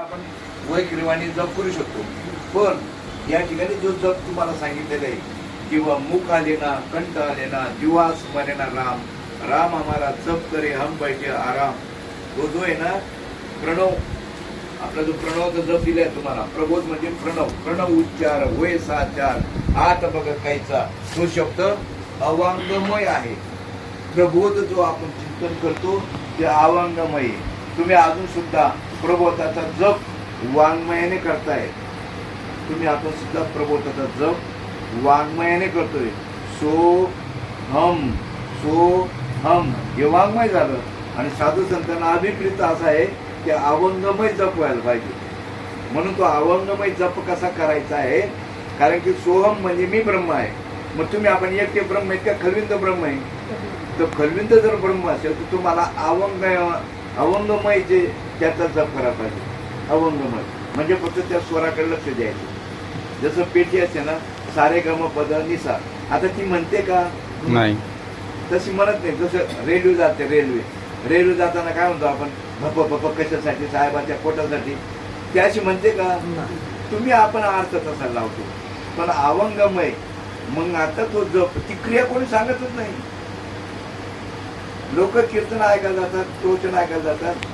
आपण वैक्रिवाणी जप करू शकतो, पण या ठिकाणी जो जप तुम्हाला सांगितलेला आहे किंवा मुख आले ना, कंठ आले ना, जीवा स्मरे ना राम राम हमारा जप करे हम बैठे आराम, तो जो आहे ना प्रणव, आपला जो प्रणवचा जप दिलाय तुम्हाला, प्रबोध म्हणजे प्रणव, प्रणव उच्चार वय साचार आत बघा कायचा, तो शब्द अवांगमय आहे. प्रबोध जो आपण चिंतन करतो ते अवांगमय. तुम्ही अजून सुद्धा प्रबोधाचा जप वाङ्मयाने करताय. तुम्ही आपण सुद्धा प्रबोधाचा जप वाङ्मयाने करतोय. सो हम हे वाङ्मय झालं. आणि साधू संतांना अभिप्रेत असा आहे की अवंगमय जप व्हायला पाहिजे. म्हणून तो अवंगमय जप कसा करायचा आहे, कारण की सोहम म्हणजे मी ब्रह्म आहे. मग तुम्ही आपण एकटे ब्रह्म आहे का खलविंद ब्रह्म आहे? तर खलविंद जर ब्रह्म असेल तर तुम्हाला अवंगमय जे त्याचा जप करायला पाहिजे. अवंगमय म्हणजे फक्त त्या स्वराकडे लक्ष द्यायचं. जसं पेटी असते ना, सारे गम पद निसा, आता ती म्हणते का? नाही, तशी म्हणत नाही. जसं रेल्वे जाते, रेल्वे जाताना काय म्हणतो आपण, भप भप कशासाठी, साहेबाच्या पोटासाठी, ती अशी म्हणते का? तुम्ही आपण अर्थ तसा लावतो. पण अवंगमय मग आता तो जप, ती क्रिया कोणी सांगतच नाही. लोक कीर्तन ऐकायला जातात, प्रवचन ऐकायला जातात,